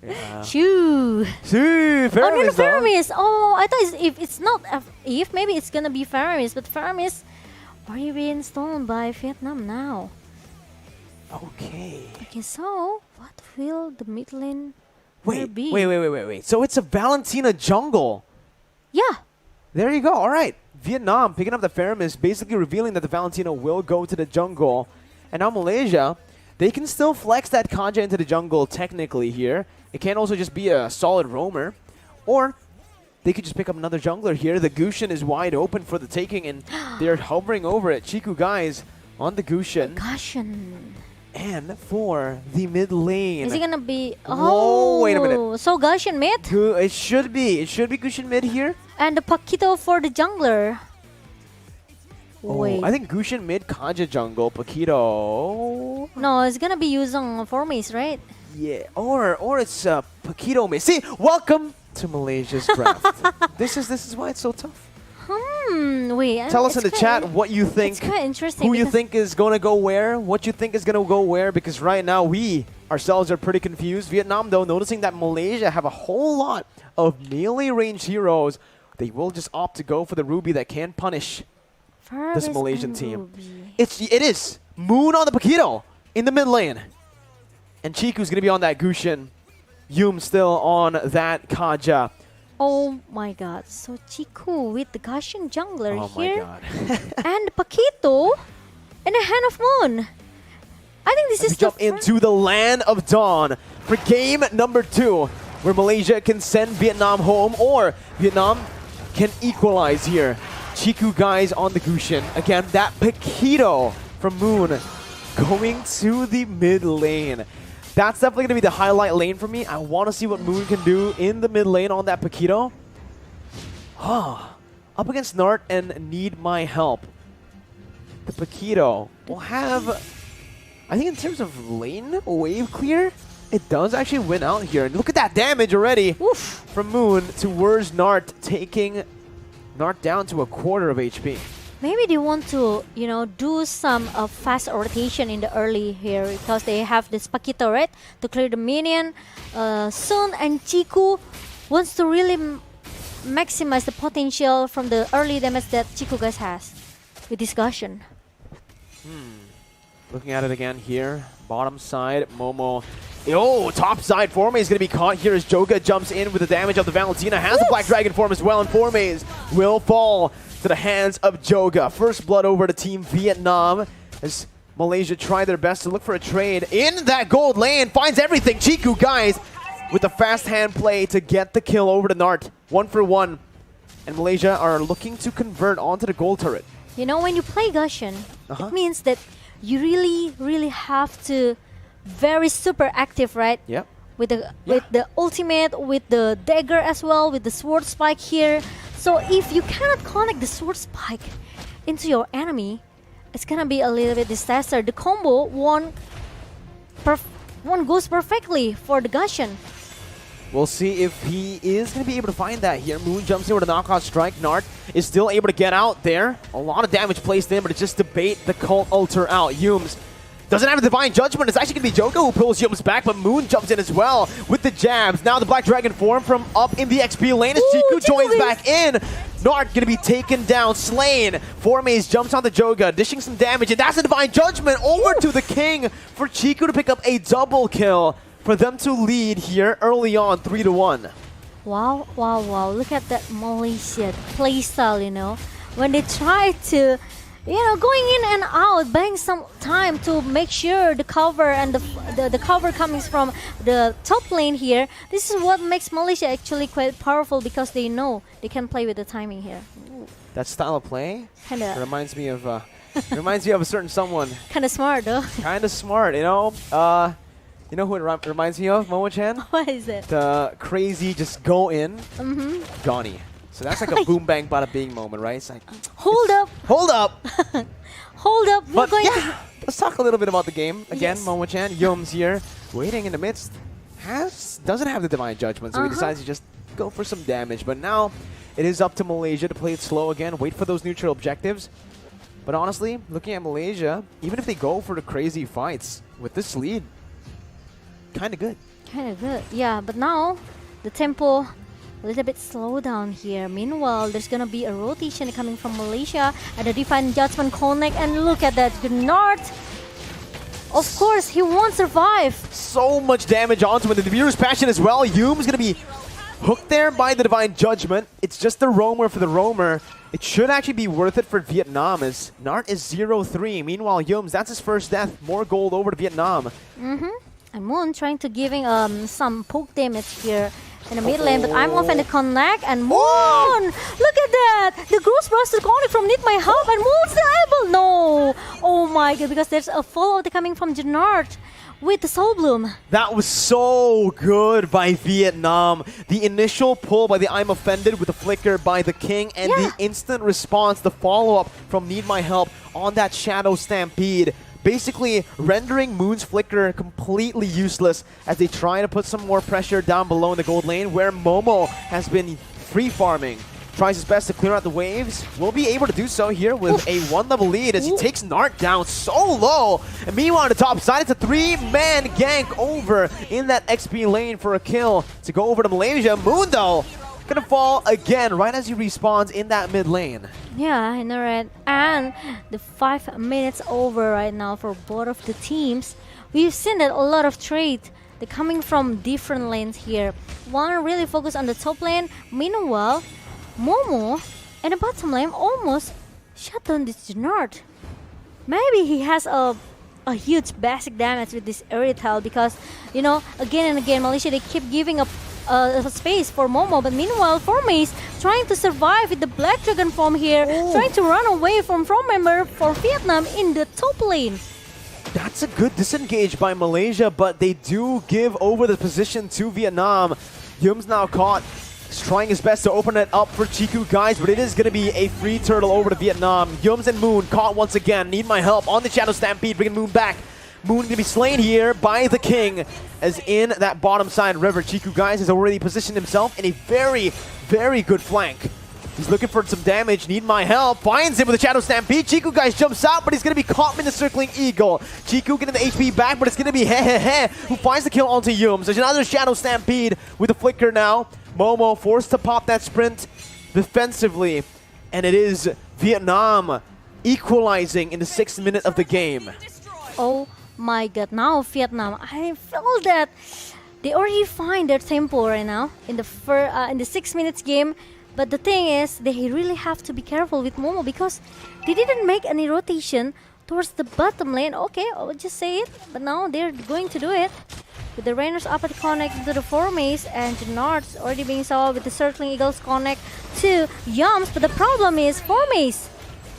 Yeah. Shoo. Shoo, Faramis, though. Faramis. Oh, I thought if it's not if maybe it's gonna be Faramis, but Faramis already being stolen by Vietnam now. Okay. Okay, so what will the mid lane be? Wait. So it's a Valentina jungle. Yeah. There you go. All right. Vietnam picking up the Faramis, basically revealing that the Valentina will go to the jungle. And now Malaysia, they can still flex that KAMBOJA into the jungle technically here. It can also just be a solid roamer. Or they could just pick up another jungler here. The Gushin is wide open for the taking, and they're hovering over it. Chiku guys on the Gushin. Gushin. And for the mid lane. Is it gonna be? Whoa, wait a minute. So Gushin mid? It should be. It should be Gushin mid here. And the Paquito for the jungler. Wait. I think Gushin mid, KAMBOJA jungle, Paquito. No, it's gonna be using Formis, right? Yeah, or it's Paquito mid. See, welcome to Malaysia's draft. This is why it's so tough. Wait. Tell us in the chat what you think. It's quite interesting. Who you think is going to go where? What you think is going to go where? Because right now we ourselves are pretty confused. Vietnam, though, noticing that Malaysia have a whole lot of melee ranged heroes, they will just opt to go for the Ruby that can punish this Malaysian team. It is Moon on the Paquito in the mid lane, and Chiku's going to be on that Gushin. Yum still on that KAMBOJA. Oh my god, so Chiku with the Gushin jungler here. Oh my god. And Paquito in the hand of Moon. I think this is jump into the land of Dawn for game number 2, where Malaysia can send Vietnam home, or Vietnam can equalize here. Chiku guys on the Gushin. Again, that Paquito from Moon going to the mid lane. That's definitely going to be the highlight lane for me. I want to see what Moon can do in the mid lane on that Paquito. Up against Nart and Need My Help. The Paquito will have, I think in terms of lane wave clear, it does actually win out here. And look at that damage already from Moon towards Nart, taking Nart down to a quarter of HP. Maybe they want to, you know, do some fast rotation in the early here because they have this Paquito, right, to clear the minion soon, and Chiku wants to really maximize the potential from the early damage that Chiku guys has with this Gushin. Looking at it again here, bottom side, Momo. Oh, top side, Forme is going to be caught here as Joga jumps in with the damage of the Valentina. Has the Black Dragon form as well, and Formes will fall to the hands of Joga. First blood over to Team Vietnam as Malaysia try their best to look for a trade in that gold lane. Finds everything. Chiku guys with the fast hand play to get the kill over to Nart. 1 for 1. And Malaysia are looking to convert onto the gold turret. You know, when you play Gushin, it means that you really have to very super active, right? Yep. With the ultimate, with the dagger as well, with the sword spike here. So if you cannot connect the sword spike into your enemy, it's gonna be a little bit disaster. The combo one goes perfectly for the Gushin. We'll see if he is going to be able to find that here. Moon jumps in with a knockout strike. Nart is still able to get out there. A lot of damage placed in, but it's just to bait the Cult Altar out. Yums doesn't have a Divine Judgment. It's actually going to be Joga who pulls Yums back, but Moon jumps in as well with the jabs. Now the Black Dragon form from up in the XP lane as Chiku joins back in. Nart going to be taken down, slain. Formes jumps on the Joga, dishing some damage, and that's a Divine Judgment over to the King for Chiku to pick up a double kill. For them to lead here early on, 3-1. Wow, wow, wow. Look at that Malaysia playstyle, you know. When they try to, you know, going in and out, buying some time to make sure the cover and the cover coming from the top lane here. This is what makes Malaysia actually quite powerful because they know they can play with the timing here. Ooh. That style of play kinda reminds me of a certain someone. Kind of smart, though. Kind of smart, you know. You know who it reminds me of, Momo-chan? What is it? The crazy just go in, Johnny. So that's like a boom bang bada bing moment, right? It's like, hold up. Hold up. Hold up. But yeah, let's talk a little bit about the game. Again, Momo-chan, Yums here, waiting in the midst. Doesn't have the Divine Judgment, so he decides to just go for some damage. But now it is up to Malaysia to play it slow again, wait for those neutral objectives. But honestly, looking at Malaysia, even if they go for the crazy fights with this lead, kind of good. Kind of good. Yeah, but now the tempo a little bit slow down here. Meanwhile, there's gonna be a rotation coming from Malaysia and a Divine Judgment connect. And look at that, Gnart. Of course, he won't survive. So much damage onto him. The viewer's passion as well. Yum's gonna be hooked there by the Divine Judgment. It's just the roamer for the roamer. It should actually be worth it for Vietnam as Nart is 0-3. Meanwhile, Yums, that's his first death. More gold over to Vietnam. And Moon trying to giving some poke damage here in the mid lane, but I'm off in the connect, and Moon! Look at that! The Grossbuster calling from Need My Help, and Moon's able! No! Oh my god, because there's a follow coming from Janart with the Soul Bloom. That was so good by Vietnam. The initial pull by the I'm Offended with the flicker by the King, and the instant response, the follow-up from Need My Help on that Shadow Stampede. Basically rendering Moon's flicker completely useless as they try to put some more pressure down below in the gold lane, where Momo has been free farming. Tries his best to clear out the waves. Will be able to do so here with a 1-level lead as he takes Nart down so low. And meanwhile on the top side, it's a 3-man gank over in that XP lane for a kill to go over to Malaysia. Moon though, gonna fall again right as he respawns in that mid lane. Yeah, I know, right? And the 5 minutes over right now for both of the teams. We've seen that a lot of trade. They're coming from different lanes here. One really focused on the top lane. Meanwhile, Momo in the bottom lane almost shut down this Nart. Maybe he has a huge basic damage with this Erythel because, you know, again and again, Malaysia, they keep giving up space for Momo, but meanwhile, Formace trying to survive with the Black Dragon form here, trying to run away from member for Vietnam in the top lane. That's a good disengage by Malaysia, but they do give over the position to Vietnam. Yum's now caught. He's trying his best to open it up for Chiku, guys, but it is going to be a free turtle over to Vietnam. Yums and Moon caught once again. Need my help on the Shadow Stampede, bringing Moon back. Moon gonna be slain here by the King, as in that bottom side river, Chiku, guys, has already positioned himself in a very, very good flank. He's looking for some damage. Need my help. Finds him with a Shadow Stampede. Chiku, guys, jumps out, but he's gonna be caught in the circling eagle. Chiku getting the HP back, but it's gonna be Hehehe who finds the kill onto Yums. There's another Shadow Stampede with a flicker now. Momo forced to pop that sprint defensively, and it is Vietnam equalizing in the 6th minute of the game. Oh my god, now Vietnam, I feel that they already find their tempo right now in the 6 minutes game. But the thing is, they really have to be careful with Momo because they didn't make any rotation towards the bottom lane. Okay, I'll just say it, but now they're going to do it. With the Rainers up at the connect into the Formace, and Nards already being solved with the Circling Eagles connect to Yums. But the problem is Formace,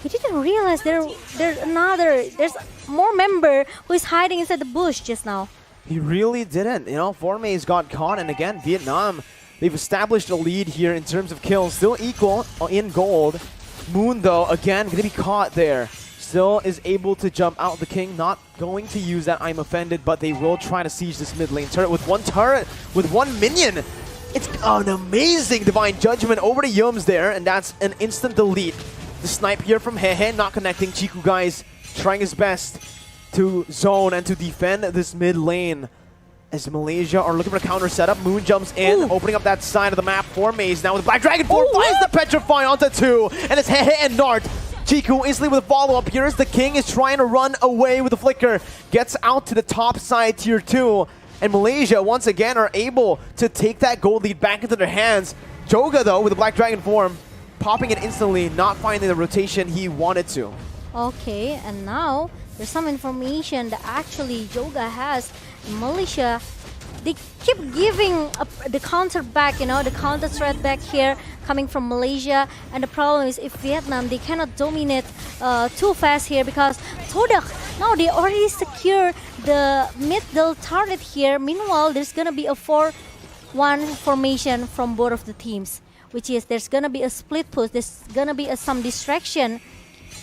he didn't realize there's more member who is hiding inside the bush just now. He really didn't. You know, Formace got caught, and again, Vietnam, they've established a lead here in terms of kills. Still equal in gold. Moon, though, again, going to be caught there. Still is able to jump out. The King not going to use that I'm Offended, but they will try to siege this mid lane turret with one turret, with one minion. It's an amazing Divine Judgment over to Yums there, and that's an instant delete. The snipe here from Hehe not connecting. Chiku, guys, trying his best to zone and to defend this mid lane. As Malaysia are looking for a counter setup, Moon jumps in, opening up that side of the map for Maze. Now with Black Dragon 4, finds the Petrify onto 2, and it's Hehe and Nart. Chiku instantly with a follow-up. Here's the King is trying to run away with the flicker. Gets out to the top side, tier 2. And Malaysia, once again, are able to take that gold lead back into their hands. Joga, though, with the Black Dragon form, popping it instantly, not finding the rotation he wanted to. Okay, and now there's some information that actually Joga has in Malaysia. They keep giving the counter back, you know, the counter threat back here coming from Malaysia. And the problem is if Vietnam, they cannot dominate too fast here because Todak, now they already secure the middle target here. Meanwhile, there's going to be a 4-1 formation from both of the teams, which is there's going to be a split push. There's going to be some distraction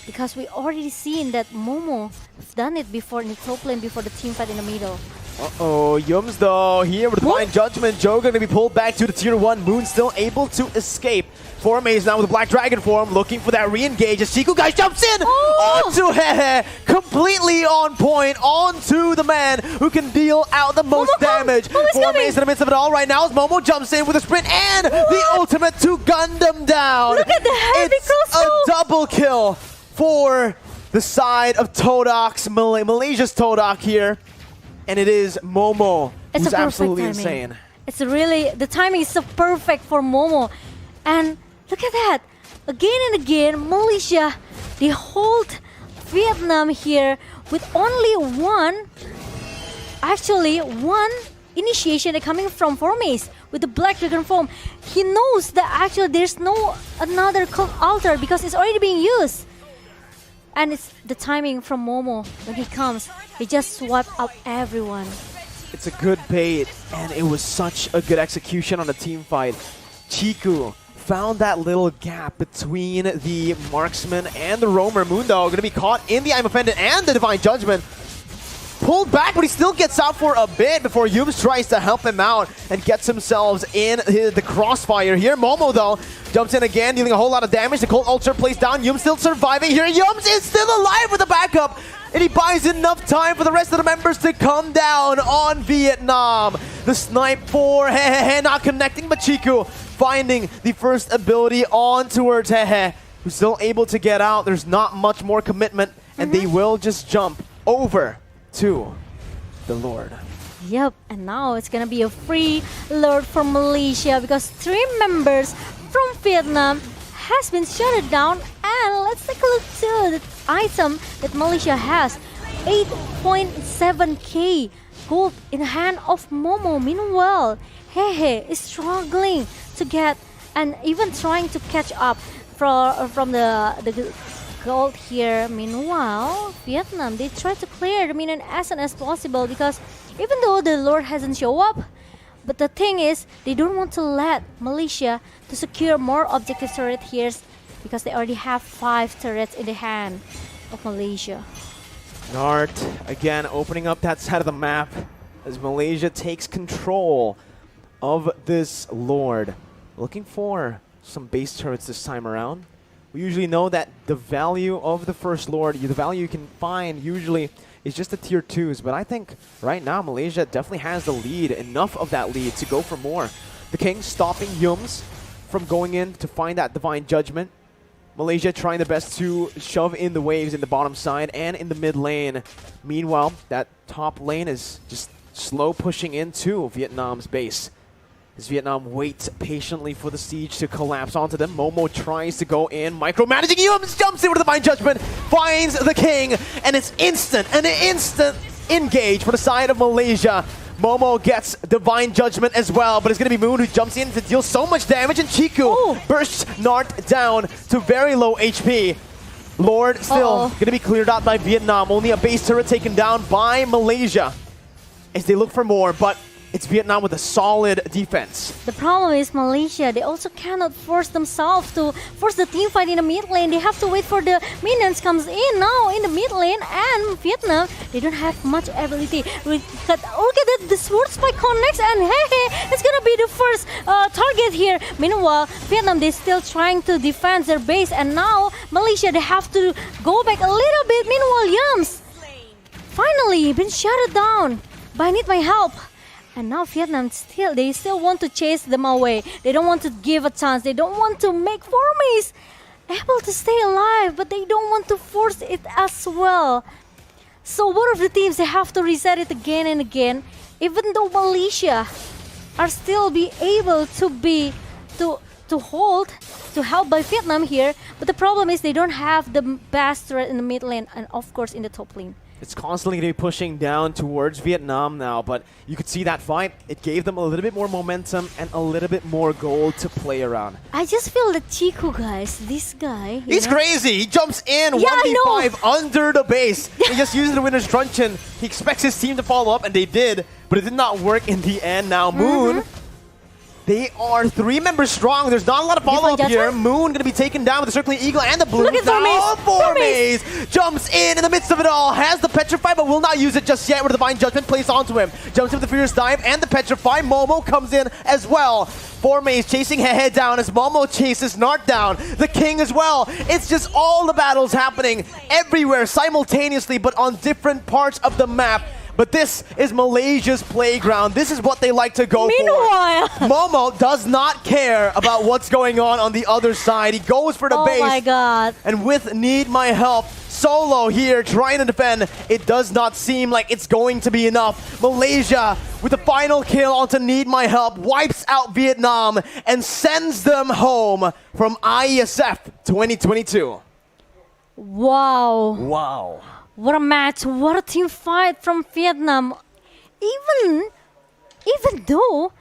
because we already seen that Momo have done it before in the top lane before the team fight in the middle. Uh-oh, Yums though, here with Divine Judgment, Joga gonna be pulled back to the tier 1. Moon still able to escape Formaze now with the Black Dragon form, looking for that re-engage as Chiku guys jumps in onto Hehe, completely on point, onto the man who can deal out the most damage. Formaze in the midst of it all right now as Momo jumps in with a sprint and the ultimate to gun them down. Look at the heavy It's a double kill for the side of Todak's, Malaysia's Todak here. And it is Momo who's absolutely insane. It's really, the timing is so perfect for Momo. And look at that. Again and again, Malaysia, they hold Vietnam here with only one initiation coming from Formaze with the Black Dragon form. He knows that actually there's no another cult altar because it's already being used. And it's the timing from Momo when he comes. He just swept up everyone. It's a good bait, and it was such a good execution on the team fight. Chiku found that little gap between the marksman and the roamer. Mundo going to be caught in the I'm Offended and the Divine Judgment. Pulled back, but he still gets out for a bit before Yums tries to help him out and gets himself in the crossfire here. Momo, though, jumps in again, dealing a whole lot of damage. The Cold Ulcer placed down. Yums still surviving here. Yums is still alive with the backup, and he buys enough time for the rest of the members to come down on Vietnam. The snipe for Hehe not connecting, but Chiku finding the first ability on towards Hehe, who's still able to get out. There's not much more commitment, and they will just jump over to the Lord. Yep, and now it's gonna be a free Lord for Malaysia because 3 members from Vietnam has been shut down. And let's take a look to the item that Malaysia has. 8.7k gold in the hand of Momo. Meanwhile, Hehe is struggling to get and even trying to catch up from the gold here. Meanwhile, Vietnam, they try to clear the minion as soon as possible because even though the Lord hasn't shown up, but the thing is, they don't want to let Malaysia to secure more objective turret here because they already have 5 turrets in the hand of Malaysia. Nart again opening up that side of the map as Malaysia takes control of this Lord. Looking for some base turrets this time around. We usually know that the value of the first Lord, the value you can find usually is just the tier 2s, but I think right now Malaysia definitely has the lead, enough of that lead to go for more. The King stopping Yums from going in to find that Divine Judgment. Malaysia trying their best to shove in the waves in the bottom side and in the mid lane. Meanwhile, that top lane is just slow pushing into Vietnam's base. As Vietnam waits patiently for the siege to collapse onto them. Momo tries to go in, micromanaging Yums, jumps in with the Divine Judgment, finds the King, and it's an instant engage for the side of Malaysia. Momo gets Divine Judgment as well, but it's going to be Moon who jumps in to deal so much damage, and Chiku bursts Nart down to very low HP. Lord still going to be cleared out by Vietnam. Only a base turret taken down by Malaysia as they look for more, but it's Vietnam with a solid defense. The problem is Malaysia, they also cannot force themselves to force the team fight in the mid lane. They have to wait for the minions comes in now in the mid lane, and Vietnam, they don't have much ability. Look at that, the sword spike connects, and hey, it's gonna be the first target here. Meanwhile, Vietnam, they're still trying to defend their base, and now Malaysia, they have to go back a little bit. Meanwhile, Yums finally been shut down by Need My Help. And now Vietnam they still want to chase them away. They don't want to give a chance. They don't want to make Formaze able to stay alive, but they don't want to force it as well. So both of the teams, they have to reset it again and again. Even though Malaysia are still be able to hold, to help by Vietnam here, but the problem is they don't have the best threat in the mid lane and of course in the top lane. It's constantly going to be pushing down towards Vietnam now, but you could see that fight. It gave them a little bit more momentum and a little bit more gold to play around. I just feel that Chiku, guys, this guy... He's crazy! He jumps in 1v5 under the base. He just uses the winner's truncheon. He expects his team to follow up, and they did, but it did not work in the end. Now Moon They are 3 members strong. There's not a lot of follow-up here. judgment? Moon going to be taken down with the Circling Eagle and the Blue. Look at Now Formaze. Formaze jumps in the midst of it all. Has the Petrify, but will not use it just yet with the Divine Judgment placed onto him. Jumps in with the Furious Dive and the Petrify. Momo comes in as well. Formaze chasing Head down as Momo chases Nart down. The King as well. It's just all the battles happening everywhere simultaneously, but on different parts of the map. But this is Malaysia's playground. This is what they like to go Meanwhile, for. Momo does not care about what's going on the other side. He goes for the base. oh my god. And with Need My Help, Solo here trying to defend. It does not seem like it's going to be enough. Malaysia with the final kill onto Need My Help wipes out Vietnam and sends them home from IESF 2022. Wow. Wow. What a match, what a team fight from Vietnam. Even though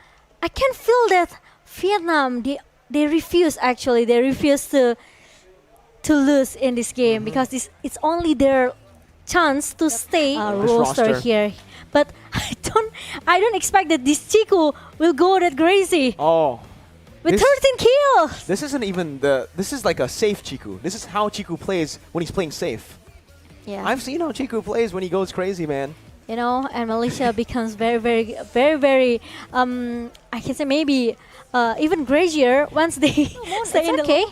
I can feel that Vietnam, they refuse to lose in this game because it's only their chance to stay roster here. But I don't expect that this Chiku will go that crazy. Oh. With 13 kills. This isn't even this is like a safe Chiku. This is how Chiku plays when he's playing safe. Yeah. I've seen how Chiku plays when he goes crazy, man. You know, and Malaysia becomes very, I can say maybe even crazier once they stay in okay.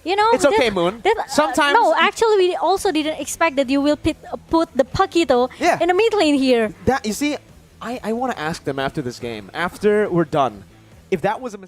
You know, It's okay, Moon. Sometimes no, actually, we also didn't expect that you will put the Paquito in the mid lane here. That you see, I want to ask them after this game, after we're done, if that was a mistake.